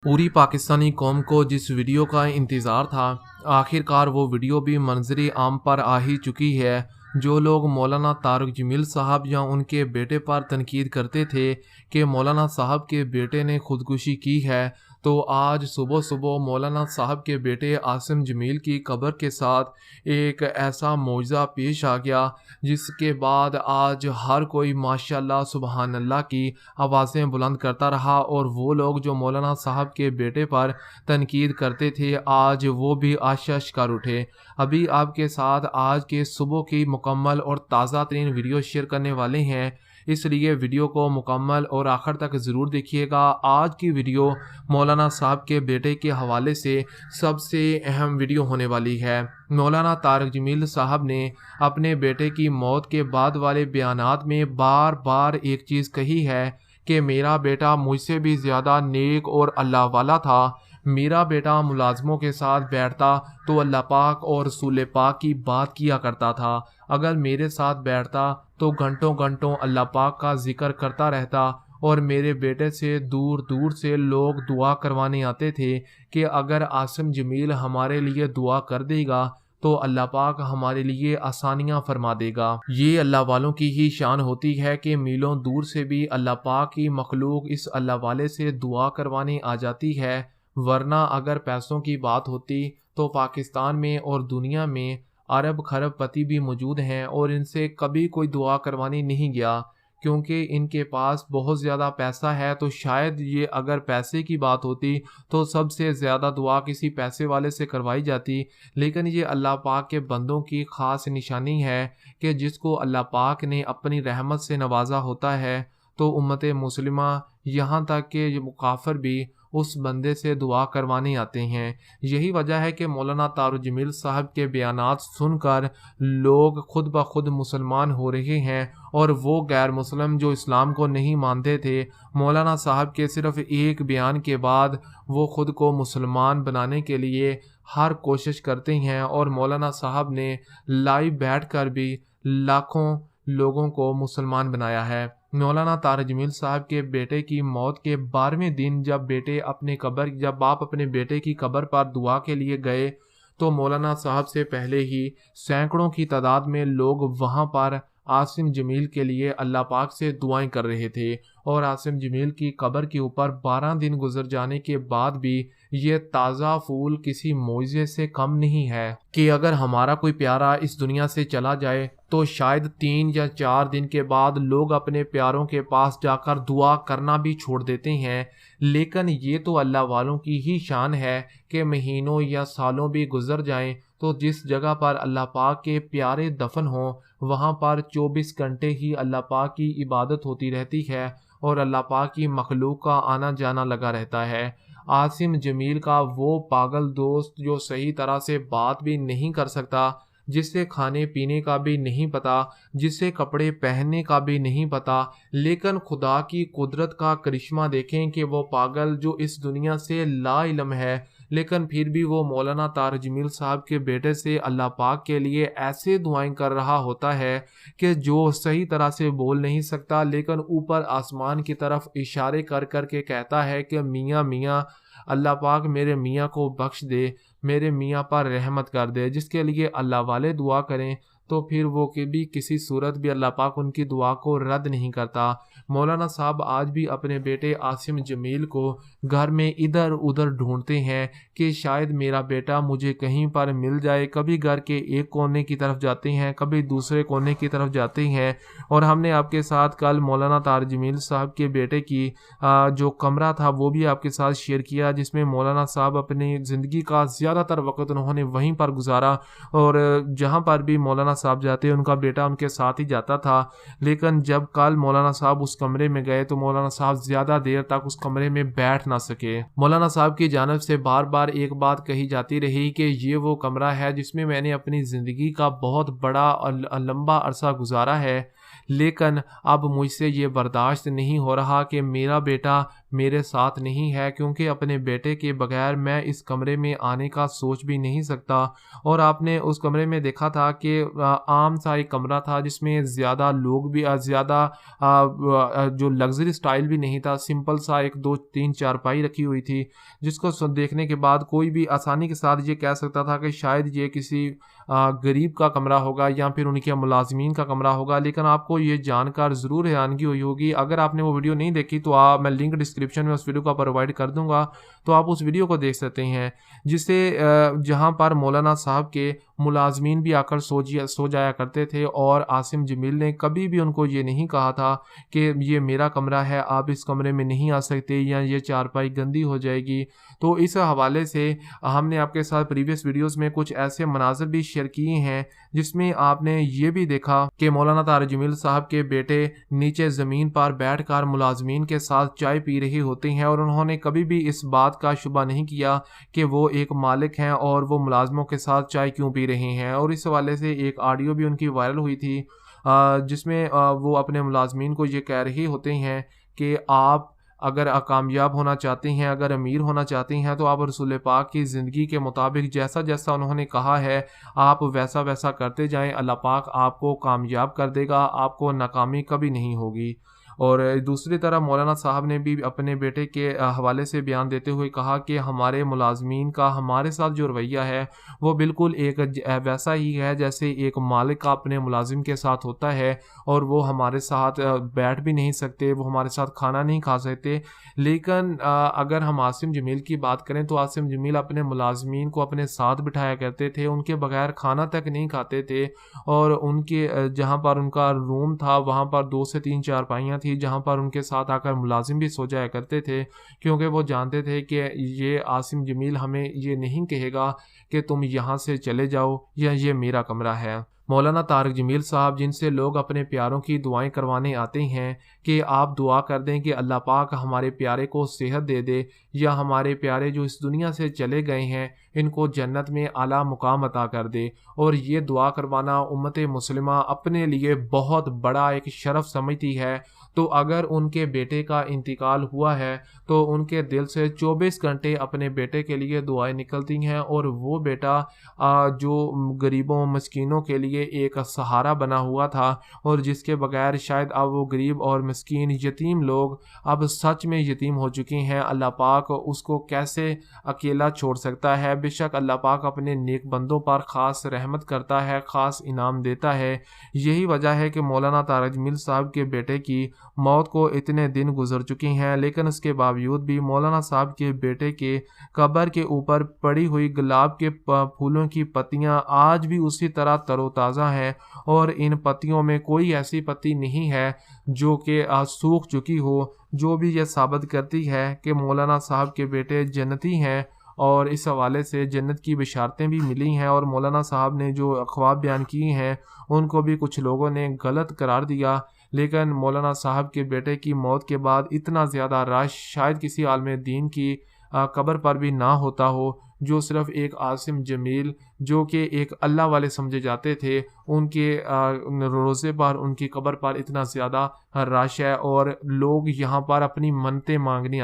पूरी पाकिस्तानी कौम को जिस वीडियो का इंतज़ार था, आखिरकार वो वीडियो भी मंज़र आम पर आ ही चुकी है। जो लोग मौलाना तारिक जमील साहब या उनके बेटे पर तनकीद करते थे कि मौलाना साहब के बेटे ने खुदकुशी की है, तो आज सुबह सुबह मौलाना साहब के बेटे आसिम जमील की कब्र के साथ एक ऐसा मौजज़ा पेश आ गया, जिसके बाद आज हर कोई माशाअल्लाह सुबहान अल्लाह की आवाज़ें बुलंद करता रहा। और वो लोग जो मौलाना साहब के बेटे पर तनकीद करते थे, आज वो भी आशश कर उठे। अभी आपके साथ आज के सुबह की मुकम्मल और ताज़ा तरीन वीडियो शेयर करने वाले हैं, इसलिए वीडियो को मुकम्मल और आखिर तक ज़रूर देखिएगा। आज की वीडियो मौलाना साहब के बेटे के हवाले से सबसे अहम वीडियो होने वाली है। मौलाना तारिक जमील साहब ने अपने बेटे की मौत के बाद वाले बयानात में बार बार एक चीज़ कही है कि मेरा बेटा मुझसे भी ज़्यादा नेक और अल्लाह वाला था। मेरा बेटा मुलाजमों के साथ बैठता तो अल्लाह पाक और रसूल पाक की बात किया करता था। अगर मेरे साथ बैठता तो घंटों घंटों अल्लाह पाक का जिक्र करता रहता। और मेरे बेटे से दूर दूर से लोग दुआ करवाने आते थे कि अगर आसिम जमील हमारे लिए दुआ कर देगा तो अल्लाह पाक हमारे लिए आसानियाँ फरमा देगा। ये अल्लाह वालों की ही शान होती है कि मीलों दूर से भी अल्लाह पाक की मखलूक इस अल्लाह वाले से दुआ करवाने आ जाती है। वरना अगर पैसों की बात होती तो पाकिस्तान में और दुनिया में अरब खरबपति भी मौजूद हैं और इनसे कभी कोई दुआ करवाने नहीं गया, क्योंकि इनके पास बहुत ज़्यादा पैसा है। तो शायद ये अगर पैसे की बात होती तो सबसे ज़्यादा दुआ किसी पैसे वाले से करवाई जाती। लेकिन ये अल्लाह पाक के बंदों की ख़ास निशानी है कि जिसको अल्लाह पाक ने अपनी रहमत से नवाजा होता है, तो उम्मत मुस्लिमा यहाँ तक कि काफ़िर भी उस बंदे से दुआ करवाने आते हैं। यही वजह है कि मौलाना तारिक जमील साहब के बयानात सुनकर लोग खुद ब खुद मुसलमान हो रहे हैं। और वो गैर मुस्लिम जो इस्लाम को नहीं मानते थे, मौलाना साहब के सिर्फ़ एक बयान के बाद वो ख़ुद को मुसलमान बनाने के लिए हर कोशिश करते हैं। और मौलाना साहब ने लाइव बैठकर भी लाखों लोगों को मुसलमान बनाया है। मौलाना तारिक जमील साहब के बेटे की मौत के 12वें दिन जब आप अपने बेटे की कब्र पर दुआ के लिए गए, तो मौलाना साहब से पहले ही सैकड़ों की तादाद में लोग वहां पर आसिम जमील के लिए अल्लाह पाक से दुआएं कर रहे थे। और आसिम जमील की कब्र के ऊपर 12 दिन गुजर जाने के बाद भी ये ताज़ा फूल किसी मोइज़े से कम नहीं है कि अगर हमारा कोई प्यारा इस दुनिया से चला जाए तो शायद 3 या 4 दिन के बाद लोग अपने प्यारों के पास जाकर दुआ करना भी छोड़ देते हैं। लेकिन ये तो अल्लाह वालों की ही शान है कि महीनों या सालों भी गुजर जाएं तो जिस जगह पर अल्लाह पाक के प्यारे दफन हों, वहाँ पर 24 घंटे ही अल्लाह पाक की इबादत होती रहती है और अल्लाह पाक की मखलूक का आना जाना लगा रहता है। आसिम जमील का वो पागल दोस्त जो सही तरह से बात भी नहीं कर सकता, जिसे खाने पीने का भी नहीं पता, जिसे कपड़े पहनने का भी नहीं पता, लेकिन खुदा की कुदरत का करिश्मा देखें कि वो पागल जो इस दुनिया से ला इल्म है, लेकिन फिर भी वो मौलाना तारिक जमील साहब के बेटे से अल्लाह पाक के लिए ऐसे दुआएं कर रहा होता है कि जो सही तरह से बोल नहीं सकता, लेकिन ऊपर आसमान की तरफ इशारे कर कर के कहता है कि मियाँ मियाँ अल्लाह पाक मेरे मियाँ को बख्श दे, मेरे मियाँ पर रहमत कर दे। जिसके लिए अल्लाह वाले दुआ करें तो फिर वो भी किसी सूरत भी अल्लाह पाक उनकी दुआ को रद्द नहीं करता। मौलाना साहब आज भी अपने बेटे आसिम जमील को घर में इधर उधर ढूंढते हैं कि शायद मेरा बेटा मुझे कहीं पर मिल जाए। कभी घर के एक कोने की तरफ जाते हैं, कभी दूसरे कोने की तरफ जाते हैं। और हमने आपके साथ कल मौलाना तारिक जमील साहब के बेटे की जो कमरा था वो भी आपके साथ शेयर किया, जिसमें मौलाना साहब अपनी ज़िंदगी का ज़्यादातर वक्त उन्होंने वहीं पर गुजारा। और जहाँ पर भी मौलाना साहब जाते उनका बेटा उनके साथ ही जाता था। लेकिन जब कल मौलाना साहब उस कमरे में गए तो मौलाना साहब ज़्यादा देर तक उस कमरे में बैठ ना सके। मौलाना साहब की जानिब से बार बार एक बात कही जाती रही कि ये वो कमरा है जिसमें मैंने अपनी ज़िंदगी का बहुत बड़ा और लंबा अरसा गुजारा है, लेकिन अब मुझसे ये बर्दाश्त नहीं हो रहा कि मेरा बेटा मेरे साथ नहीं है, क्योंकि अपने बेटे के बगैर मैं इस कमरे में आने का सोच भी नहीं सकता। और आपने उस कमरे में देखा था कि आम सा एक कमरा था जिसमें ज़्यादा लोग भी ज़्यादा जो लग्ज़री स्टाइल भी नहीं था, सिंपल सा 1, 2, 3 चारपाई रखी हुई थी, जिसको देखने के बाद कोई भी आसानी के साथ ये कह सकता था कि शायद ये किसी गरीब का कमरा होगा या फिर उनके मुलाज़मीन का कमरा होगा। लेकिन आपको ये जानकर ज़रूर हैरानगी हुई होगी। अगर आपने वो वीडियो नहीं देखी तो मैं लिंक डिस्क्रिप्शन में उस वीडियो का प्रोवाइड कर दूँगा, तो आप उस वीडियो को देख सकते हैं। जिससे जहाँ पर मौलाना साहब के मुलाज़मीन भी आकर सो जाया करते थे, और आसिम जमील ने कभी भी उनको ये नहीं कहा था कि ये मेरा कमरा है, आप इस कमरे में नहीं आ सकते या ये चारपाई गंदी हो जाएगी। तो इस हवाले से हमने आपके साथ प्रीवियस वीडियोज़ में कुछ ऐसे मनाज़िर भी शेयर किए हैं, जिसमें आपने ये भी देखा कि मौलाना तारिक जमील साहब के बेटे नीचे ज़मीन पर बैठकर मुलाज़मीन के साथ चाय पी रहे होते हैं, और उन्होंने कभी भी इस बात का शुबा नहीं किया कि वो एक मालिक हैं और वो मुलाज़मों के साथ चाय क्यों पी रहे हैं। और इस हवाले से एक ऑडियो भी उनकी वायरल हुई थी, जिसमें वो अपने मुलाज़मीन को ये कह रहे होते हैं कि आप अगर कामयाब होना चाहते हैं, अगर अमीर होना चाहते हैं, तो आप रसूल पाक की ज़िंदगी के मुताबिक जैसा-जैसा उन्होंने कहा है, आप वैसा-वैसा करते जाएँ। अल्लाह पाक आपको कामयाब कर देगा, आपको नाकामी कभी नहीं होगी। और दूसरी तरफ मौलाना साहब ने भी अपने बेटे के हवाले से बयान देते हुए कहा कि हमारे मुलाज़मीन का हमारे साथ जो रवैया है, वो बिल्कुल एक वैसा ही है जैसे एक मालिक का अपने मुलाज़िम के साथ होता है, और वो हमारे साथ बैठ भी नहीं सकते, वो हमारे साथ खाना नहीं खा सकते। लेकिन अगर हम आसिम जमील की बात करें, तो आसिम जमील अपने मुलाज़मीन को अपने साथ बिठाया करते थे, उनके बगैर खाना तक नहीं खाते थे, और उनके जहाँ पर उनका रूम था, वहाँ पर 2 से 3 चारपाइयाँ थी, जहाँ पर उनके साथ आकर मुलाज़िम भी सो जाया करते थे, क्योंकि वो जानते थे कि ये आसिम जमील हमें ये नहीं कहेगा कि तुम यहाँ से चले जाओ या ये मेरा कमरा है। मौलाना तारिक जमील साहब, जिनसे लोग अपने प्यारों की दुआएं करवाने आते हैं कि आप दुआ कर दें कि अल्लाह पाक हमारे प्यारे को सेहत दे दे, या हमारे प्यारे जो इस दुनिया से चले गए हैं इनको जन्नत में आला मुकाम अता कर दे। और ये दुआ करवाना उम्मत मुस्लिमा अपने लिए बहुत बड़ा एक शरफ़ समझती है। तो अगर उनके बेटे का इंतकाल हुआ है, तो उनके दिल से 24 घंटे अपने बेटे के लिए दुआएं निकलती हैं, और वो बेटा जो गरीबों मस्कीनों के लिए एक सहारा बना हुआ था, और जिसके बगैर शायद अब वो गरीब और मस्कीन यतीम लोग अब सच में यतीम हो चुके हैं। अल्लाह पाक उसको कैसे अकेला छोड़ सकता है। बेशक अल्लाह पाक अपने नेक बंदों पर ख़ास रहमत करता है, ख़ास इनाम देता है। यही वजह है कि मौलाना तारिक जमील साहब के बेटे की मौत को इतने दिन गुजर चुके हैं, लेकिन उसके बावजूद भी मौलाना साहब के बेटे के कब्र के ऊपर पड़ी हुई गुलाब के फूलों की पत्तियां आज भी उसी तरह तरोताज़ा हैं, और इन पत्तियों में कोई ऐसी पत्ती नहीं है जो कि सूख चुकी हो, जो भी ये साबित करती है कि मौलाना साहब के बेटे जन्नती हैं। और इस हवाले से जन्नत की बिशारतें भी मिली हैं, और मौलाना साहब ने जो ख्वाब बयान किए हैं उनको भी कुछ लोगों ने गलत करार दिया। लेकिन मौलाना साहब के बेटे की मौत के बाद इतना ज़्यादा रश शायद किसी आलिम दीन की कब्र पर भी ना होता हो, जो सिर्फ़ एक आसिम जमील जो कि एक अल्लाह वाले समझे जाते थे, उनके रोज़े पर, उनकी कब्र पर इतना ज़्यादा रश है, और लोग यहाँ पर अपनी मन्नतें मांगने